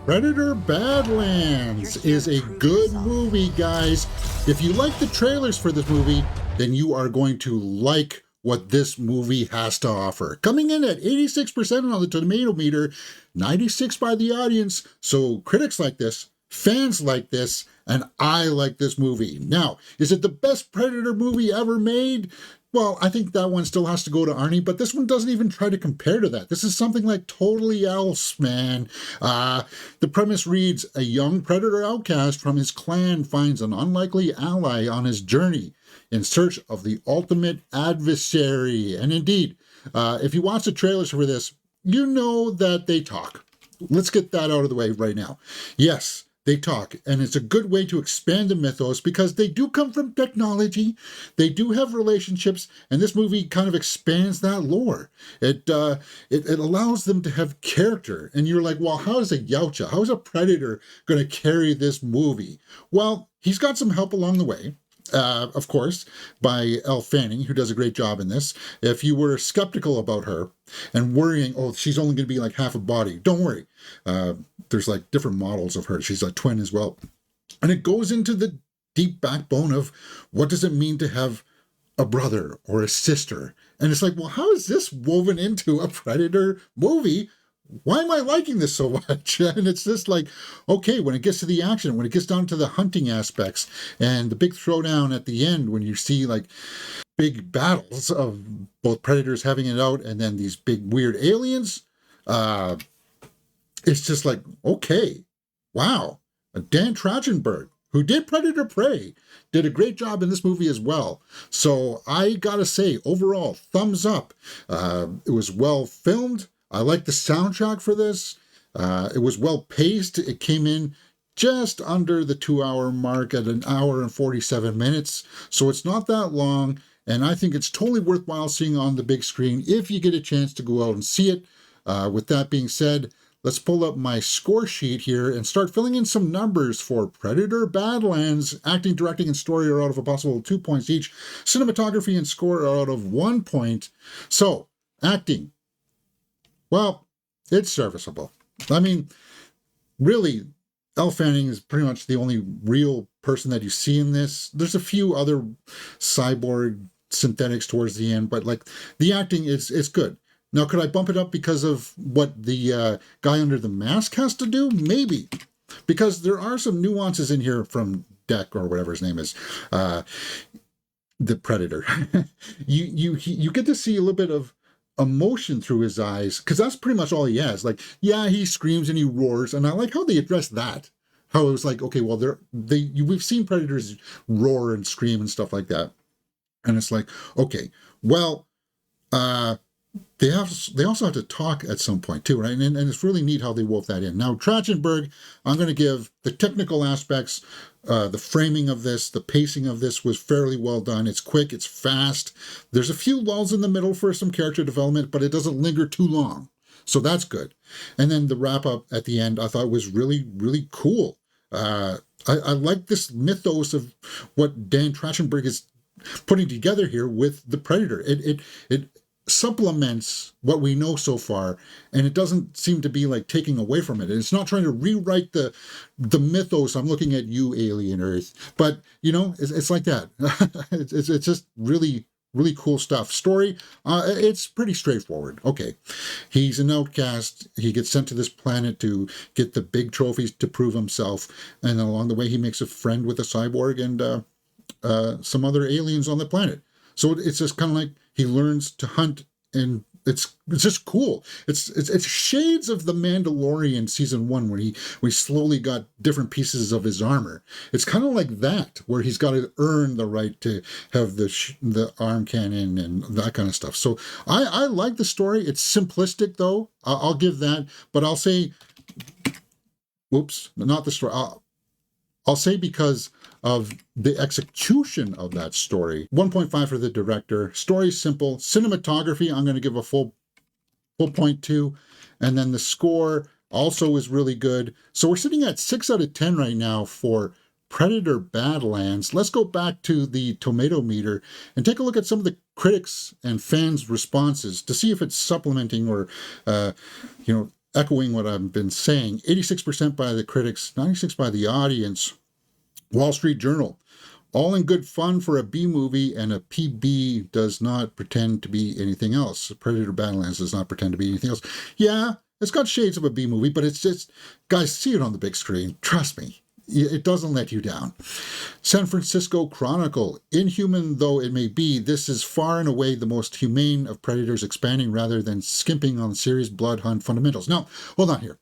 Predator Badlands is a good movie, guys. If you like the trailers for this movie, then you are going to like what this movie has to offer. Coming in at 86% on the tomato meter, 96 by the audience. So critics like this, fans like this, and I like this movie. Now, is it the best Predator movie ever made? Well, I think that one still has to go to Arnie, but this one doesn't even try to compare to that. This is something like totally else, man. The premise reads, a young predator outcast from his clan finds an unlikely ally on his journey in search of the ultimate adversary. And indeed, if you watch the trailers for this, you know that they talk. Let's get that out of the way right now. Yes, they talk, and it's a good way to expand the mythos because they do come from technology, they do have relationships, and this movie kind of expands that lore. It allows them to have character, and you're like, well, how is a Yautja, how is a predator going to carry this movie? Well, he's got some help along the way. Of course, by Elle Fanning, who does a great job in this. If you were skeptical about her and worrying, oh, she's only going to be like half a body, don't worry. There's like different models of her. She's a twin as well. And it goes into the deep backbone of what does it mean to have a brother or a sister? And it's like, well, how is this woven into a Predator movie? Why am I liking this so much? And it's just like, okay, when it gets to the action, when it gets down to the hunting aspects and the big throwdown at the end, when you see like big battles of both predators having it out and then these big weird aliens, it's just like, okay, wow. Dan Trachtenberg, who did Predator Prey, did a great job in this movie as well. So I gotta say, overall, thumbs up. It was well filmed. I like the soundtrack for this. It was well paced. It came in just under the 2 hour mark at an hour and 47 minutes. So it's not that long. And I think it's totally worthwhile seeing on the big screen if you get a chance to go out and see it. With that being said, let's pull up my score sheet here and start filling in some numbers for Predator Badlands. Acting, directing, and story are out of a possible 2 points each. Cinematography and score are out of 1 point. So, acting. Well, it's serviceable. I mean, really, Elle Fanning is pretty much the only real person that you see in this. There's a few other cyborg synthetics towards the end, but like the acting is good. Now, could I bump it up because of what the guy under the mask has to do? Maybe, because there are some nuances in here from Deck or whatever his name is, the Predator. You get to see a little bit of emotion through his eyes because that's pretty much all he has. Like, yeah, he screams and he roars, and I like how they address that. How it was like, okay, well, we've seen predators roar and scream and stuff like that, and it's like, okay, well, they also have to talk at some point too, right? And it's really neat how they wove that in. Now, Trachtenberg, I'm going to give the technical aspects, the framing of this, the pacing of this was fairly well done. It's quick, it's fast. There's a few lulls in the middle for some character development, but it doesn't linger too long. So that's good. And then the wrap up at the end, I thought was really, really cool. I like this mythos of what Dan Trachtenberg is putting together here with the Predator. It supplements what we know so far, and it doesn't seem to be like taking away from it. It's not trying to rewrite the mythos. I'm looking at you, alien Earth, but you know, it's like that. It's just really, really cool stuff. Story, it's pretty straightforward. Okay, he's an outcast. He gets sent to this planet to get the big trophies to prove himself, and along the way, he makes a friend with a cyborg and some other aliens on the planet. So it's just kind of like he learns to hunt, and it's just cool. It's shades of the Mandalorian season 1 where we slowly got different pieces of his armor. It's kind of like that where he's got to earn the right to have the arm cannon and that kind of stuff. So I like the story. It's simplistic though. I'll give that, but I'll say, whoops, not the story. I'll say because of the execution of that story. 1.5 for the director. Story simple. Cinematography, I'm going to give a full point to. And then the score also is really good. So we're sitting at 6 out of 10 right now for Predator Badlands. Let's go back to the tomato meter and take a look at some of the critics and fans' responses to see if it's supplementing or, echoing what I've been saying, 86% by the critics, 96% by the audience. Wall Street Journal, all in good fun for a B movie, and a PB does not pretend to be anything else. Predator Badlands does not pretend to be anything else. Yeah, it's got shades of a B movie, but it's just, guys, see it on the big screen. Trust me, it doesn't let you down. San Francisco Chronicle, inhuman though it may be, this is far and away the most humane of Predators, expanding rather than skimping on serious blood hunt fundamentals. Now, hold on here.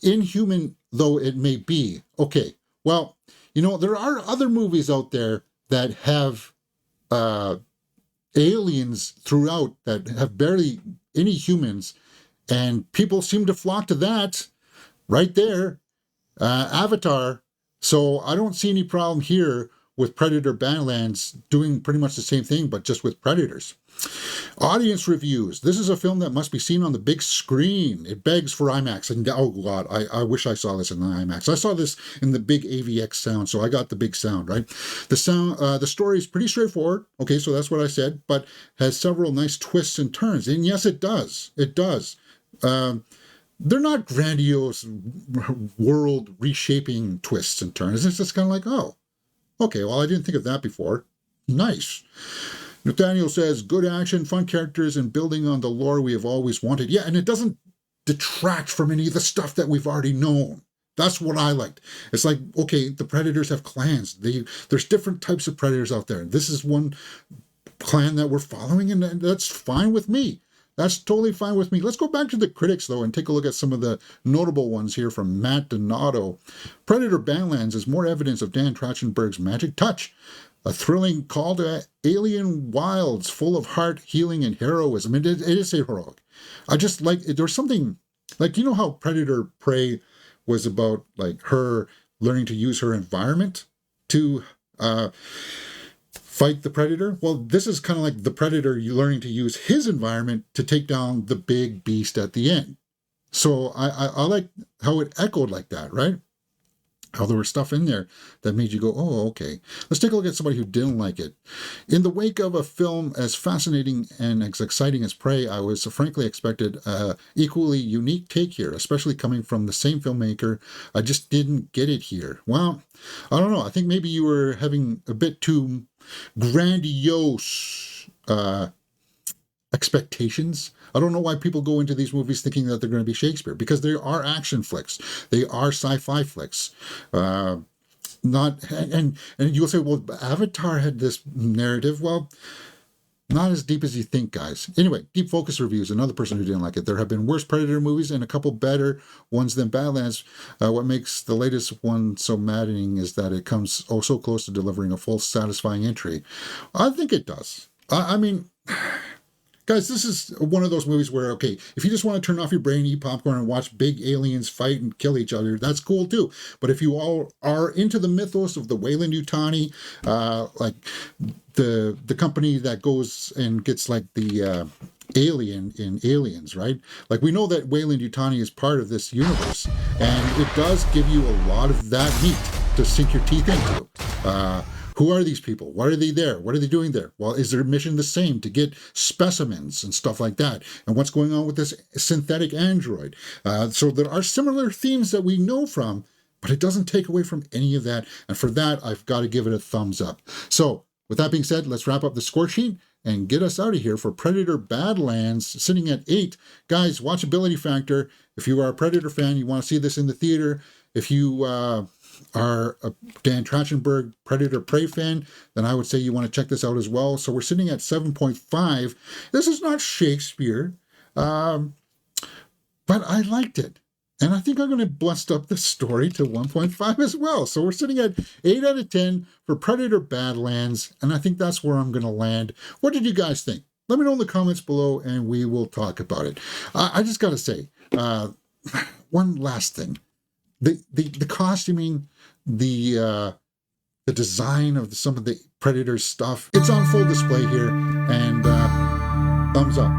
Inhuman though it may be. Okay, well, you know, there are other movies out there that have aliens throughout that have barely any humans, and people seem to flock to that right there. Avatar. So I don't see any problem here with Predator Badlands doing pretty much the same thing, but just with predators. Audience reviews. This is a film that must be seen on the big screen. It begs for IMAX. And oh God, I wish I saw this in the IMAX. I saw this in the big AVX sound, so I got the big sound, right? The story is pretty straightforward. Okay, so that's what I said, but has several nice twists and turns. And yes, it does. It does. They're not grandiose, world reshaping twists and turns. It's just kind of like, oh, okay, well, I didn't think of that before. Nice. Nathaniel says, good action, fun characters, and building on the lore we have always wanted. Yeah, and it doesn't detract from any of the stuff that we've already known. That's what I liked. It's like, okay, the Predators have clans. There's different types of Predators out there. This is one clan that we're following, and that's fine with me. That's totally fine with me. Let's go back to the critics, though, and take a look at some of the notable ones here from Matt Donato. Predator Badlands is more evidence of Dan Trachtenberg's magic touch. A thrilling call to alien wilds full of heart, healing, and heroism. It is heroic. I just like, there's something, like, you know how Predator Prey was about, like, her learning to use her environment to fight the Predator? Well, this is kind of like the Predator learning to use his environment to take down the big beast at the end. So I like how it echoed like that, right? How there was stuff in there that made you go, oh, okay. Let's take a look at somebody who didn't like it. In the wake of a film as fascinating and as exciting as Prey, I was frankly expected an equally unique take here, especially coming from the same filmmaker. I just didn't get it here. Well, I don't know. I think maybe you were having a bit too grandiose expectations. I don't know why people go into these movies thinking that they're going to be Shakespeare, because they are action flicks. They are sci-fi flicks. Not and you'll say, well, Avatar had this narrative. Well, not as deep as you think, guys. Anyway, Deep Focus Reviews, another person who didn't like it. There have been worse Predator movies and a couple better ones than Badlands. What makes the latest one so maddening is that it comes oh so close to delivering a full, satisfying entry. I think it does. I mean, guys, this is one of those movies where, okay, if you just want to turn off your brain, eat popcorn, and watch big aliens fight and kill each other, that's cool too. But if you all are into the mythos of the Weyland-Yutani, like the company that goes and gets like the alien in Aliens, right? Like, we know that Weyland-Yutani is part of this universe, and it does give you a lot of that meat to sink your teeth into. Who are these people? Why are they there? What are they doing there? Well, is their mission the same, to get specimens and stuff like that? And what's going on with this synthetic android? So there are similar themes that we know from, but it doesn't take away from any of that. And for that, I've got to give it a thumbs up. So with that being said, let's wrap up the score sheet and get us out of here for Predator Badlands, sitting at 8. Guys, watchability factor. If you are a Predator fan, you want to see this in the theater. If you are a Dan Trachtenberg Predator Prey fan, then I would say you want to check this out as well. So we're sitting at 7.5. This is not Shakespeare, but I liked it. And I think I'm going to bust up the story to 1.5 as well. So we're sitting at 8 out of 10 for Predator Badlands, and I think that's where I'm going to land. What did you guys think? Let me know in the comments below, and we will talk about it. I just got to say, one last thing. The costuming, the design of some of the Predator stuff, it's on full display here, and thumbs up.